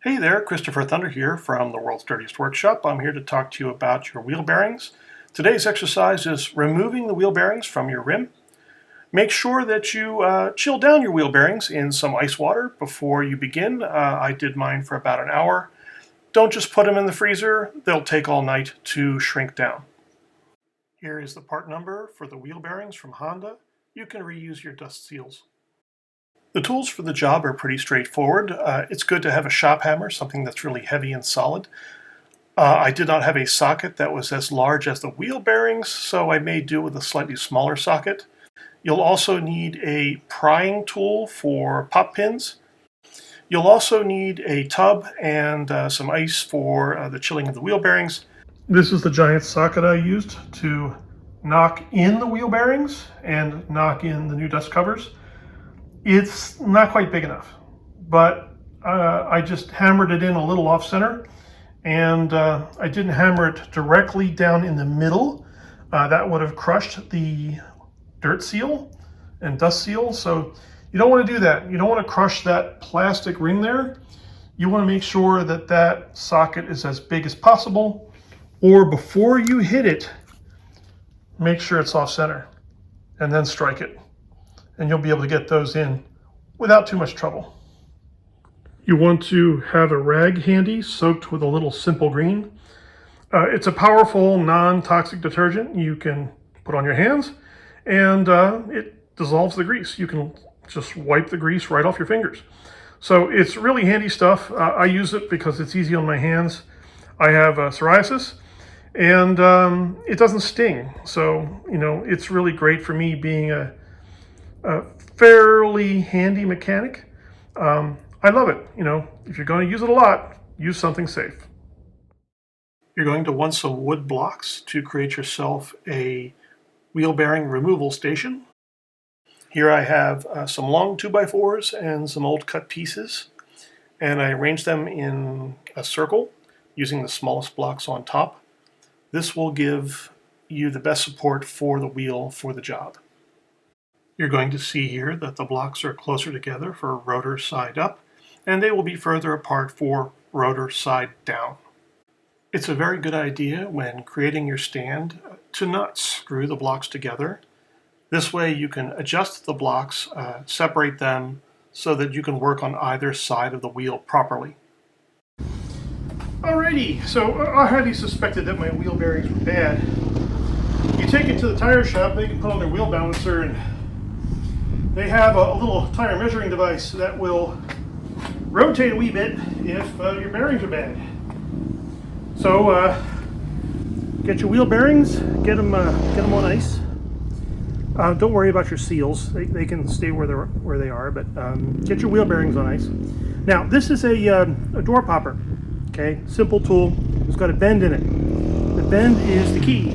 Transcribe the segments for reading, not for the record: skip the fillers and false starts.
Hey there, Christopher Thunder here from the World's Dirtiest Workshop. I'm here to talk to you about your wheel bearings. Today's exercise is removing the wheel bearings from your rim. Make sure that you chill down your wheel bearings in some ice water before you begin. I did mine for about an hour. Don't just put them in the freezer. They'll take all night to shrink down. Here is the part number for the wheel bearings from Honda. You can reuse your dust seals. The tools for the job are pretty straightforward. It's good to have a shop hammer, something that's really heavy and solid. I did not have a socket that was as large as the wheel bearings, so I made do with a slightly smaller socket. You'll also need a prying tool for pop pins. You'll also need a tub and some ice for the chilling of the wheel bearings. This is the giant socket I used to knock in the wheel bearings and knock in the new dust covers. It's not quite big enough, but I just hammered it in a little off center, and I didn't hammer it directly down in the middle. That would have crushed the dirt seal and dust seal, so you don't want to do that. You don't want to crush that plastic ring there. You want to make sure that that socket is as big as possible, or before you hit it, make sure it's off center, and then strike it. And you'll be able to get those in without too much trouble. You want to have a rag handy soaked with a little simple green. It's a powerful non-toxic detergent you can put on your hands, and it dissolves the grease. You can just wipe the grease right off your fingers. So it's really handy stuff. I use it because it's easy on my hands. I have psoriasis, and it doesn't sting. So, you know, it's really great for me being a fairly handy mechanic. I love it. You know, if you're going to use it a lot, use something safe. You're going to want some wood blocks to create yourself a wheel bearing removal station. Here I have some long 2x4s and some old cut pieces, and I arranged them in a circle using the smallest blocks on top. This will give you the best support for the wheel for the job. You're going to see here that the blocks are closer together for rotor side up, and they will be further apart for rotor side down. It's a very good idea when creating your stand to not screw the blocks together. This way you can adjust the blocks, separate them, so that you can work on either side of the wheel properly. Alrighty, so I highly suspected that my wheel bearings were bad. You take it to the tire shop, they can put on their wheel balancer, and they have a little tire measuring device that will rotate a wee bit if your bearings are bad. So get your wheel bearings, get them on ice. Don't worry about your seals; they can stay where they are. But get your wheel bearings on ice. Now this is a door popper. Okay, simple tool. It's got a bend in it. The bend is the key.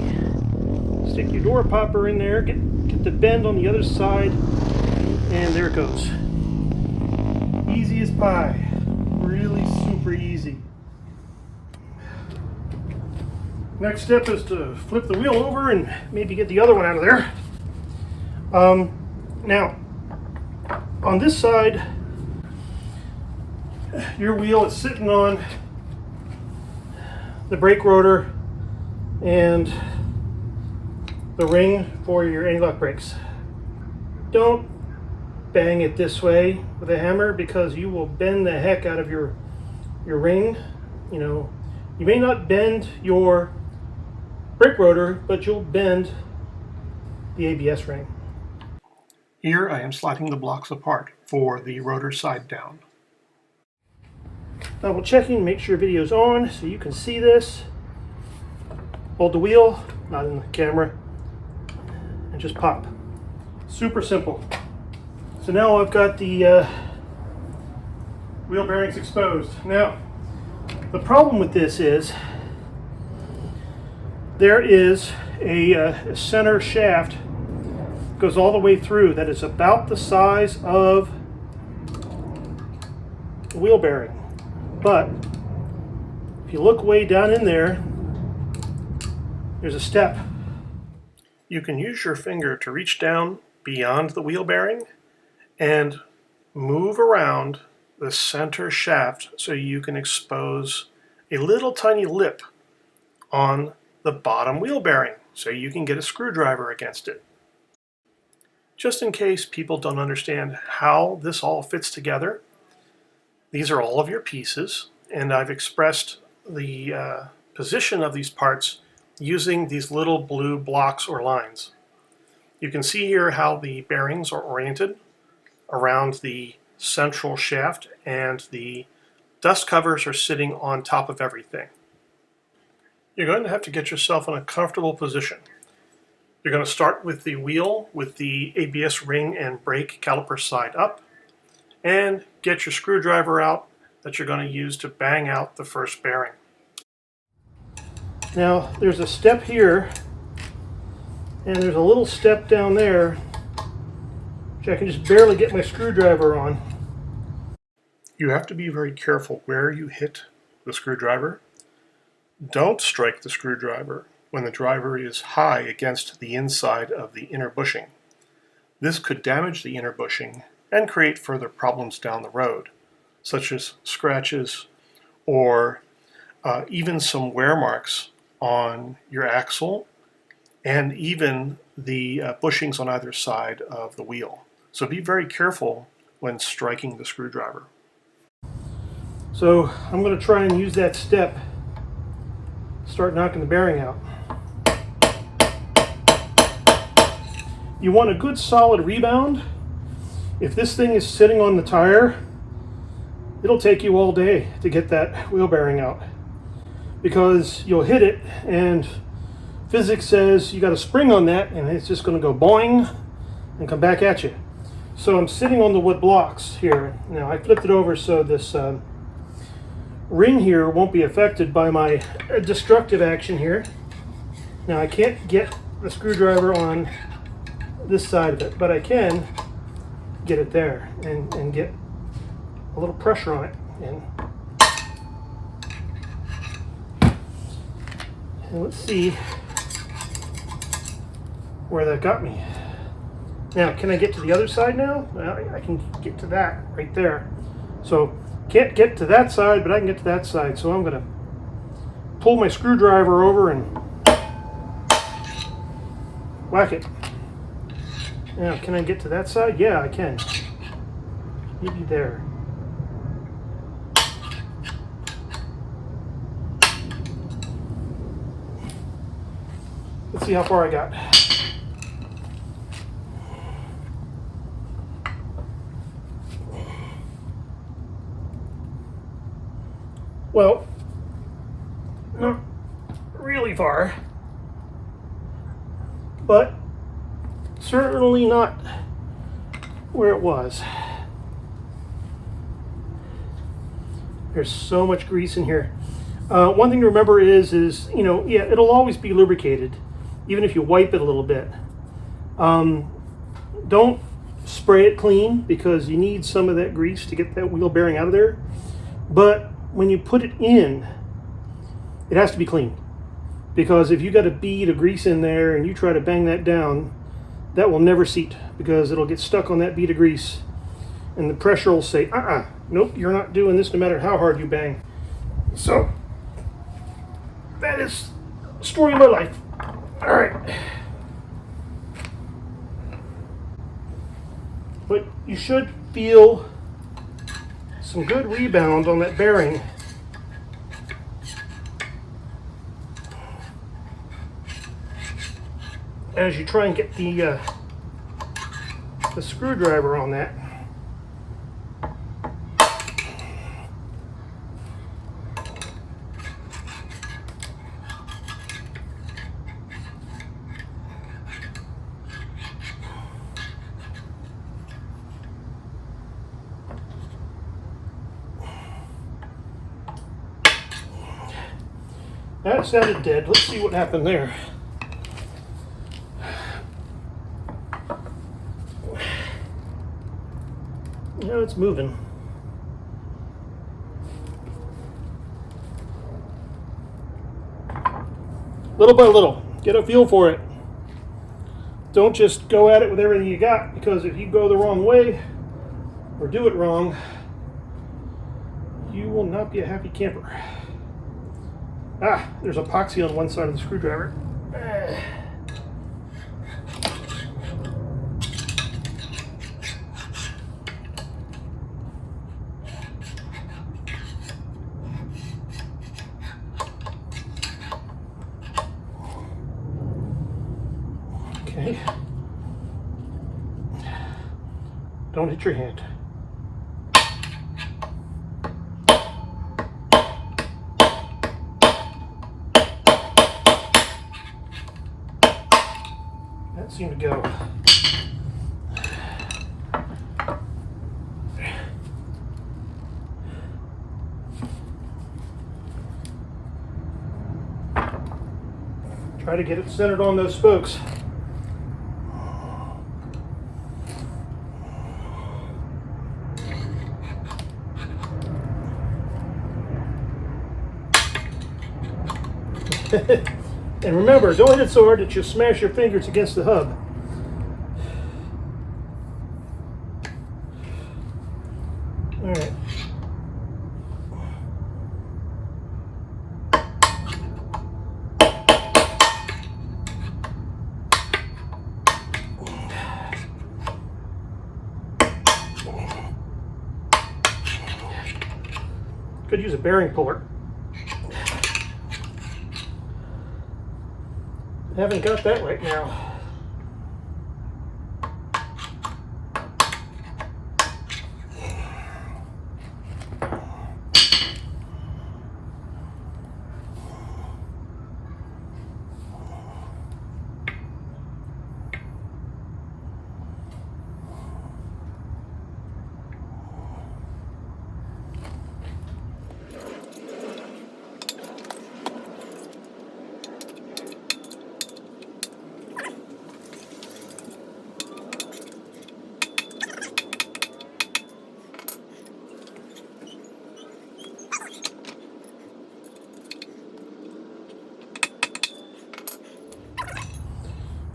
Stick your door popper in there. Get the bend on the other side. And there it goes. Easy as pie. Really super easy. Next step is to flip the wheel over and maybe get the other one out of there. Now, on this side, your wheel is sitting on the brake rotor and the ring for your anti-lock brakes. Don't bang it this way with a hammer because you will bend the heck out of your ring. You know, you may not bend your brake rotor, but you'll bend the ABS ring. Here I am sliding the blocks apart for the rotor side down. Double checking, make sure video's on so you can see this. Hold the wheel, not in the camera, and just pop. Super simple. So now I've got the wheel bearings exposed. Now, the problem with this is there is a center shaft that goes all the way through that is about the size of the wheel bearing. But if you look way down in there, there's a step. You can use your finger to reach down beyond the wheel bearing and move around the center shaft so you can expose a little tiny lip on the bottom wheel bearing so you can get a screwdriver against it. Just in case people don't understand how this all fits together, these are all of your pieces, and I've expressed the position of these parts using these little blue blocks or lines. You can see here how the bearings are oriented around the central shaft, and the dust covers are sitting on top of everything. You're going to have to get yourself in a comfortable position. You're going to start with the wheel with the ABS ring and brake caliper side up, and get your screwdriver out that you're going to use to bang out the first bearing. Now there's a step here, and there's a little step down there, which I can just barely get my screwdriver on. You have to be very careful where you hit the screwdriver. Don't strike the screwdriver when the driver is high against the inside of the inner bushing. This could damage the inner bushing and create further problems down the road, such as scratches or even some wear marks on your axle and even the bushings on either side of the wheel. So be very careful when striking the screwdriver. So I'm going to try and use that step, start knocking the bearing out. You want a good solid rebound. If this thing is sitting on the tire, it'll take you all day to get that wheel bearing out, because you'll hit it and physics says you got a spring on that and it's just going to go boing and come back at you. So I'm sitting on the wood blocks here. Now I flipped it over so this ring here won't be affected by my destructive action here. Now I can't get the screwdriver on this side of it, but I can get it there and get a little pressure on it. And let's see where that got me. Now, can I get to the other side now? Well, I can get to that right there. So, can't get to that side, but I can get to that side. So I'm going to pull my screwdriver over and whack it. Now, can I get to that side? Yeah, I can. Maybe there. Let's see how far I got. Well, not really far, but certainly not where it was. There's so much grease in here. One thing to remember is yeah, it'll always be lubricated, even if you wipe it a little bit. Don't spray it clean, because you need some of that grease to get that wheel bearing out of there. But when you put it in, it has to be clean, because if you got a bead of grease in there and you try to bang that down, that will never seat, because it'll get stuck on that bead of grease and the pressure will say, nope, you're not doing this no matter how hard you bang. So that is the story of my life. All right. But you should feel some good rebound on that bearing. As you try and get the screwdriver on that. That sounded dead. Let's see what happened there. Now it's moving. Little by little, get a feel for it. Don't just go at it with everything you got, because if you go the wrong way or do it wrong, will not be a happy camper. Ah, there's epoxy on one side of the screwdriver. Okay. Don't hit your hand. That seemed to go. Try to get it centered on those spokes. And remember, don't hit it so hard that you smash your fingers against the hub. All right. Could use a bearing puller. Haven't got that right now.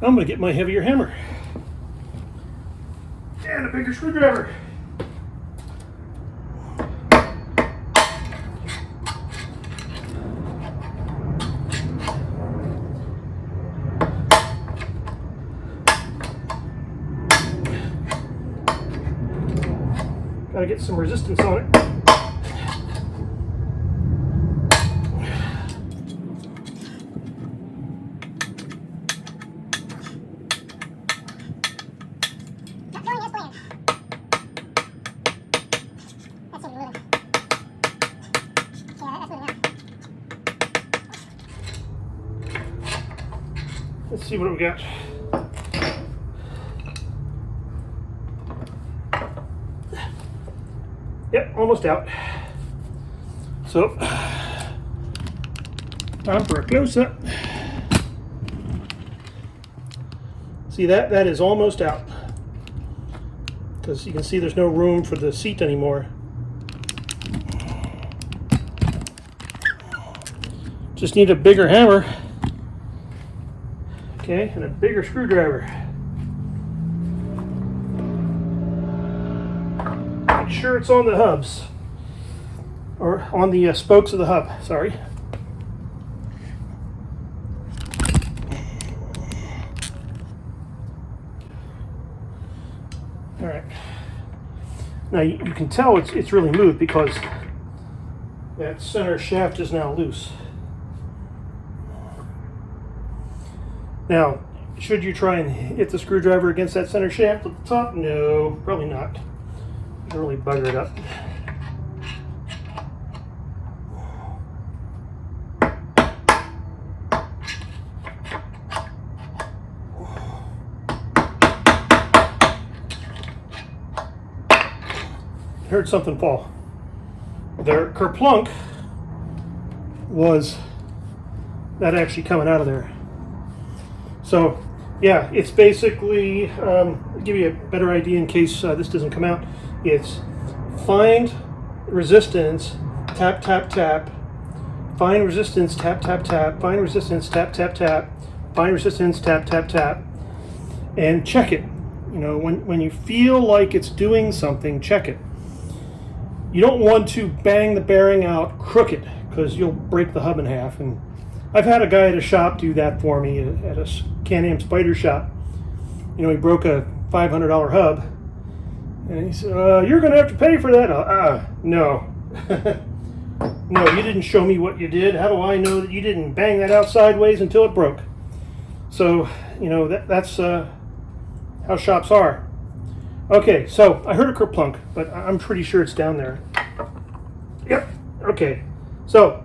I'm going to get my heavier hammer and a bigger screwdriver. Got to get some resistance on it. Let's see what we got. Yep, almost out. So, time for a close-up. See that? That is almost out. Because you can see there's no room for the seat anymore. Just need a bigger hammer. Okay, and a bigger screwdriver. Make sure it's on the hubs, or on the spokes of the hub, sorry. All right. Now you can tell it's really moved because that center shaft is now loose. Now, should you try and hit the screwdriver against that center shaft at the top? No, probably not. It'll really bugger it up. Heard something fall. Their kerplunk was that actually coming out of there. So, yeah, it's basically, give you a better idea in case this doesn't come out. It's find resistance, tap, tap, tap, find resistance, tap, tap, tap, find resistance, tap, tap, tap, find resistance, tap, tap, tap, and check it. You know, when you feel like it's doing something, check it. You don't want to bang the bearing out crooked because you'll break the hub in half. And I've had a guy at a shop do that for me at a Can-Am Spider shop. You know, he broke a $500 hub, and he said, "You're going to have to pay for that." No. No, you didn't show me what you did. How do I know that you didn't bang that out sideways until it broke? So, you know, that's how shops are. Okay, so I heard a kerplunk, but I'm pretty sure it's down there. Yep, okay. So,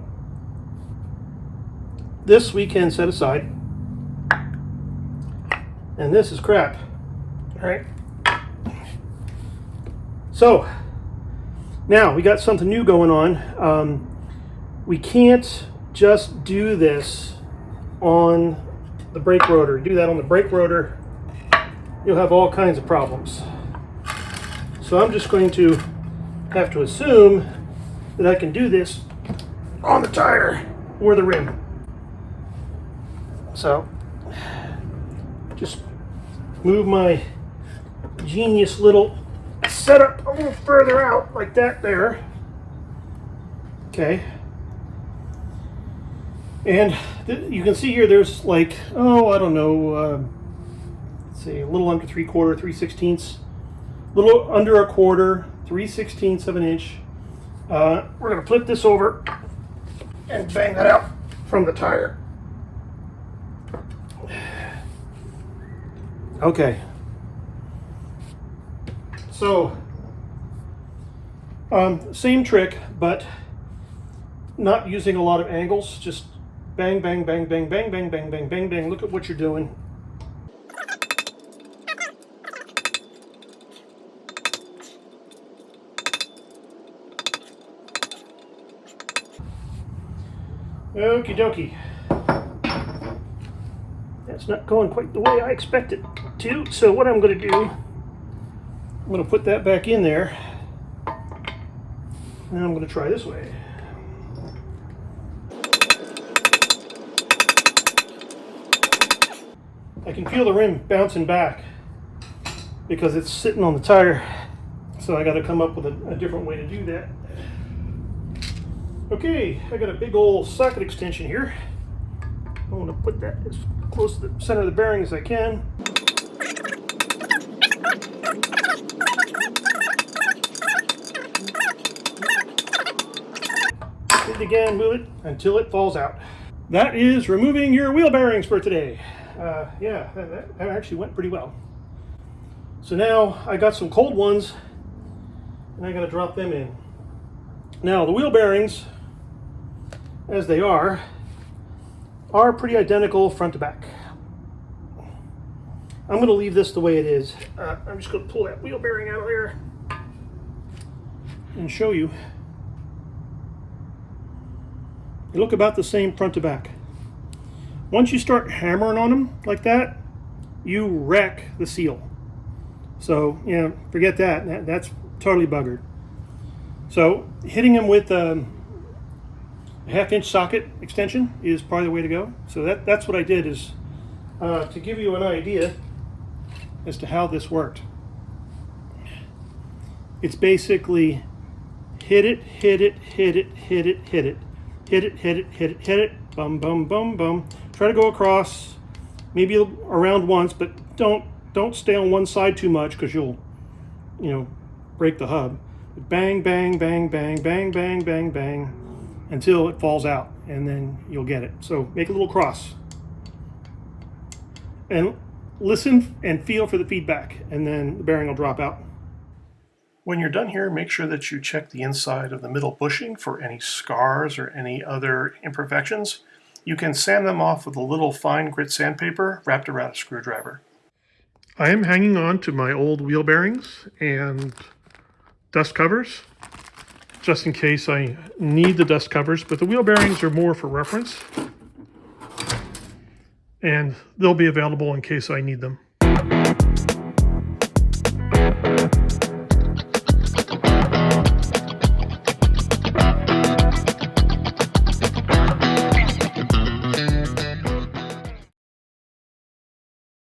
this we can set aside. And this is crap. All right. So, now we got something new going on. We can't just do this on the brake rotor. Do that on the brake rotor, you'll have all kinds of problems. So I'm just going to have to assume that I can do this on the tire or the rim. So just move my genius little setup a little further out like that there. Okay. And you can see here there's like, I don't know, let's see, a little under 3/4, 3/16, a little under 1/4, 3/16 of an inch. We're going to flip this over and bang that out from the tire. Okay. So, same trick, but not using a lot of angles, just bang, bang, bang, bang, bang, bang, bang, bang, bang, bang. Look at what you're doing. Okie dokie. That's not going quite the way I expect it to. So what I'm going to do, I'm going to put that back in there. And I'm going to try this way. I can feel the rim bouncing back because it's sitting on the tire. So I got to come up with a different way to do that. Okay, I got a big old socket extension here. I want to put that as close to the center of the bearing as I can. Hit it again, move it until it falls out. That is removing your wheel bearings for today. Yeah, that actually went pretty well. So now I got some cold ones and I got to drop them in. Now the wheel bearings, as they are pretty identical front to back. I'm going to leave this the way it is. I'm just going to pull that wheel bearing out of there and show you. They look about the same front to back. Once you start hammering on them like that, you wreck the seal. So, you know, forget that. That's totally buggered. So, hitting them with a 1/2 inch socket extension is probably the way to go. So that's what I did, is to give you an idea as to how this worked. It's basically hit it, hit it, hit it, hit it, hit it, hit it, hit it, hit it, hit it, bum, bum, bum, bum. Try to go across, maybe around once, but don't stay on one side too much because you'll, break the hub. Bang, bang, bang, bang, bang, bang, bang, bang, until it falls out, and then you'll get it. So make a little cross. And listen and feel for the feedback, and then the bearing will drop out. When you're done here, make sure that you check the inside of the middle bushing for any scars or any other imperfections. You can sand them off with a little fine grit sandpaper wrapped around a screwdriver. I am hanging on to my old wheel bearings and dust covers, just in case I need the dust covers, but the wheel bearings are more for reference, and they'll be available in case I need them.